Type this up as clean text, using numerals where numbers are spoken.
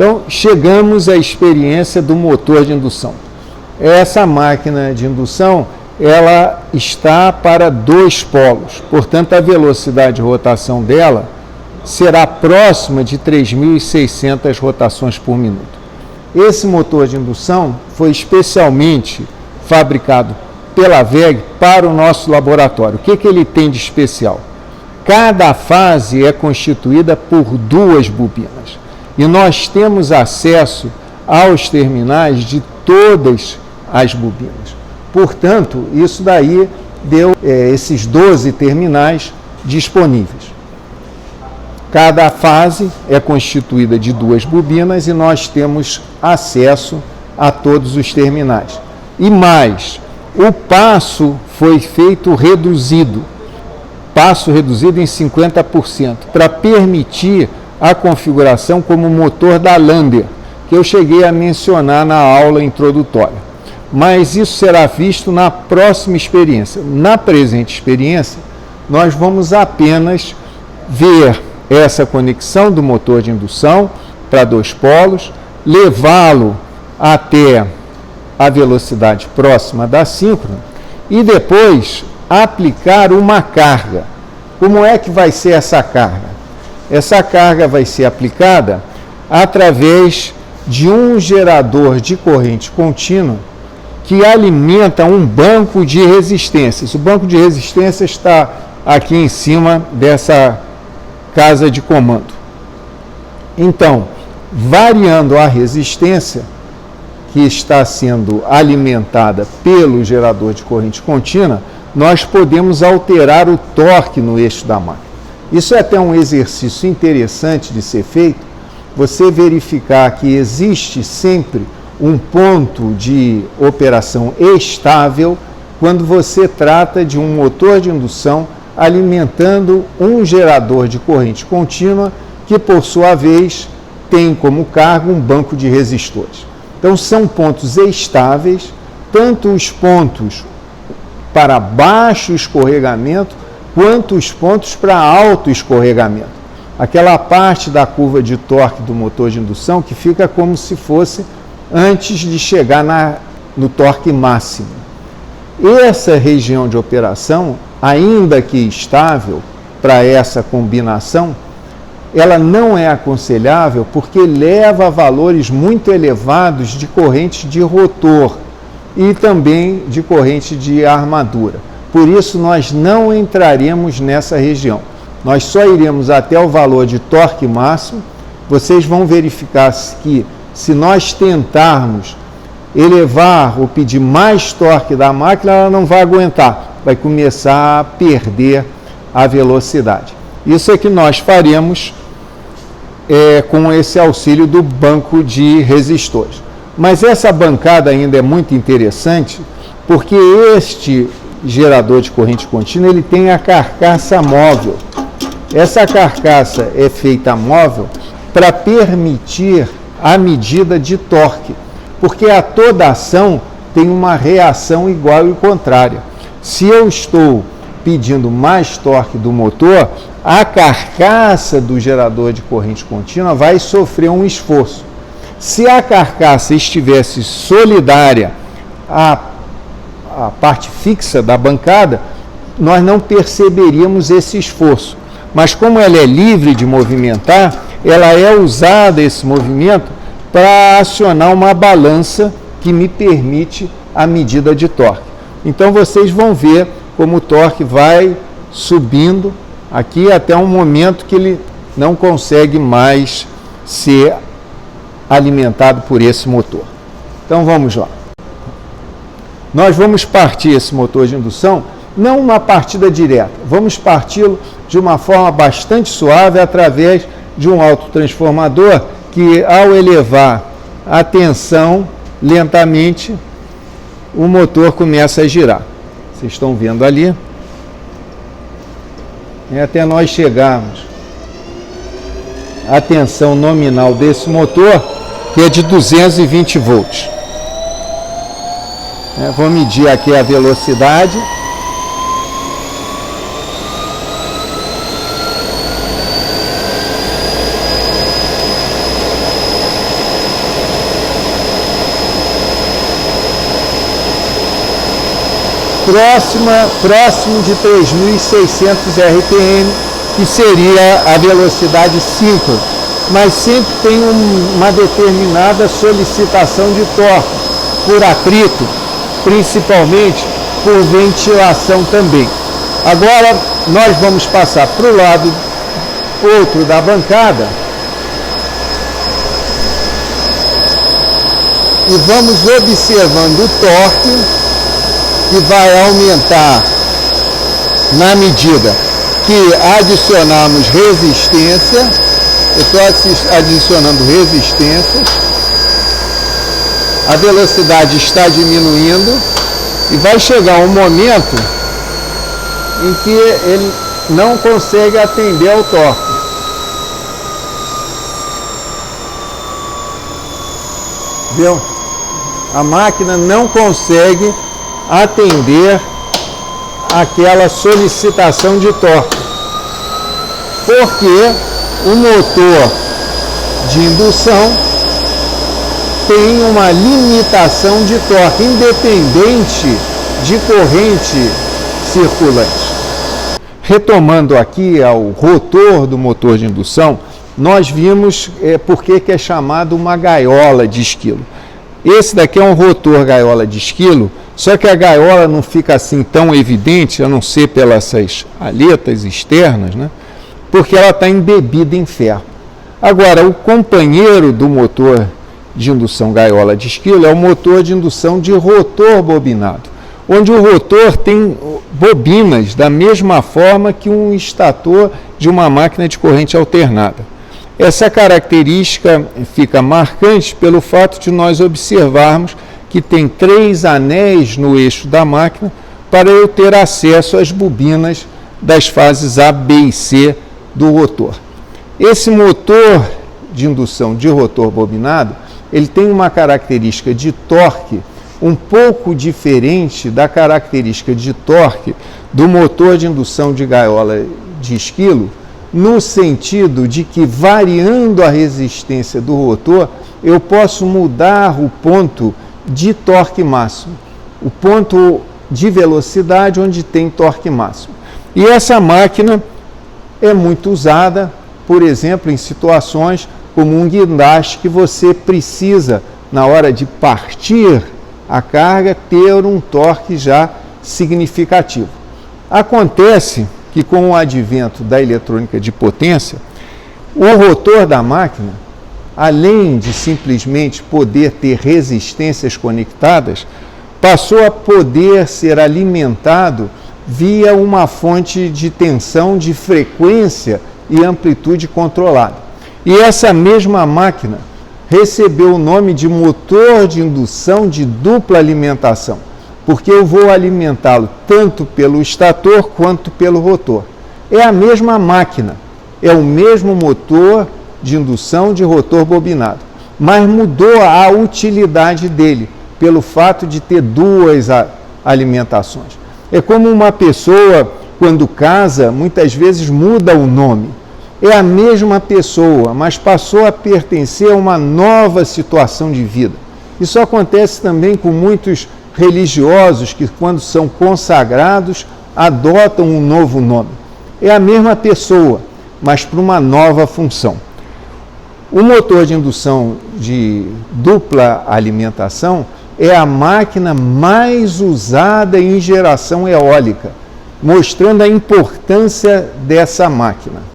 Então, chegamos à experiência do motor de indução. Essa máquina de indução, ela está para 2 polos, portanto, a velocidade de rotação dela será próxima de 3.600 rotações por minuto. Esse motor de indução foi especialmente fabricado pela WEG para o nosso laboratório. O que ele tem de especial? Cada fase é constituída por 2 bobinas e nós temos acesso aos terminais de todas as bobinas. Portanto, isso daí deu esses 12 terminais disponíveis. Cada fase é constituída de 2 bobinas e nós temos acesso a todos os terminais. E mais, o passo foi feito reduzido em 50%, para permitir a configuração como motor da Lander, que eu cheguei a mencionar na aula introdutória. Mas isso será visto na próxima experiência. Na presente experiência, nós vamos apenas ver essa conexão do motor de indução para 2 polos, levá-lo até a velocidade próxima da síncrona e depois aplicar uma carga. Como é que vai ser essa carga? Essa carga vai ser aplicada através de um gerador de corrente contínua que alimenta um banco de resistências. O banco de resistências está aqui em cima dessa casa de comando. Então, variando a resistência que está sendo alimentada pelo gerador de corrente contínua, nós podemos alterar o torque no eixo da máquina. Isso é até um exercício interessante de ser feito, você verificar que existe sempre um ponto de operação estável quando você trata de um motor de indução alimentando um gerador de corrente contínua que, por sua vez, tem como carga um banco de resistores. Então, são pontos estáveis, tanto os pontos para baixo escorregamento, quanto os pontos para alto escorregamento. Aquela parte da curva de torque do motor de indução que fica como se fosse antes de chegar no torque máximo. Essa região de operação, ainda que estável para essa combinação, ela não é aconselhável porque leva a valores muito elevados de corrente de rotor e também de corrente de armadura. Por isso, nós não entraremos nessa região. Nós só iremos até o valor de torque máximo. Vocês vão verificar que, se nós tentarmos elevar ou pedir mais torque da máquina, ela não vai aguentar, vai começar a perder a velocidade. Isso é que nós faremos com esse auxílio do banco de resistores. Mas essa bancada ainda é muito interessante, porque este gerador de corrente contínua, ele tem a carcaça móvel. Essa carcaça é feita móvel para permitir a medida de torque, porque a toda ação tem uma reação igual e contrária. Se eu estou pedindo mais torque do motor, a carcaça do gerador de corrente contínua vai sofrer um esforço. Se a carcaça estivesse solidária à parte fixa da bancada, nós não perceberíamos esse esforço. Mas como ela é livre de movimentar, ela é usada, esse movimento, para acionar uma balança que me permite a medida de torque. Então vocês vão ver como o torque vai subindo aqui até um momento que ele não consegue mais ser alimentado por esse motor. Então vamos lá. Nós vamos partir esse motor de indução, não uma partida direta, vamos parti-lo de uma forma bastante suave através de um autotransformador que, ao elevar a tensão lentamente, o motor começa a girar. Vocês estão vendo ali. E até nós chegarmos à tensão nominal desse motor, que é de 220 volts. Vou medir aqui a velocidade. próximo de 3.600 RPM, que seria a velocidade síncrona, mas sempre tem uma determinada solicitação de torque, por atrito, principalmente por ventilação também. Agora nós vamos passar para o lado outro da bancada e vamos observando o torque, que vai aumentar na medida que adicionarmos resistência. Eu estou adicionando resistência, a velocidade está diminuindo e vai chegar um momento em que ele não consegue atender ao torque. Viu? A máquina não consegue atender aquela solicitação de torque, porque o motor de indução tem uma limitação de torque, independente de corrente circulante. Retomando aqui ao rotor do motor de indução, nós vimos por que é chamado uma gaiola de esquilo. Esse daqui é um rotor gaiola de esquilo, só que a gaiola não fica assim tão evidente, a não ser pelas aletas externas, né? Porque ela está embebida em ferro. Agora, o companheiro do motor de indução gaiola de esquilo é o motor de indução de rotor bobinado, onde o rotor tem bobinas da mesma forma que um estator de uma máquina de corrente alternada. Essa característica fica marcante pelo fato de nós observarmos que tem 3 anéis no eixo da máquina para eu ter acesso às bobinas das fases A, B e C do rotor. Esse motor de indução de rotor bobinado, ele tem uma característica de torque um pouco diferente da característica de torque do motor de indução de gaiola de esquilo, no sentido de que, variando a resistência do rotor, eu posso mudar o ponto de torque máximo, o ponto de velocidade onde tem torque máximo. E essa máquina é muito usada, por exemplo, em situações como um guindaste que você precisa, na hora de partir a carga, ter um torque já significativo. Acontece que, com o advento da eletrônica de potência, o rotor da máquina, além de simplesmente poder ter resistências conectadas, passou a poder ser alimentado via uma fonte de tensão de frequência e amplitude controlada. E essa mesma máquina recebeu o nome de motor de indução de dupla alimentação, porque eu vou alimentá-lo tanto pelo estator quanto pelo rotor. É a mesma máquina, é o mesmo motor de indução de rotor bobinado, mas mudou a utilidade dele pelo fato de ter 2 alimentações. É como uma pessoa, quando casa, muitas vezes muda o nome. É a mesma pessoa, mas passou a pertencer a uma nova situação de vida. Isso acontece também com muitos religiosos que, quando são consagrados, adotam um novo nome. É a mesma pessoa, mas para uma nova função. O motor de indução de dupla alimentação é a máquina mais usada em geração eólica, mostrando a importância dessa máquina.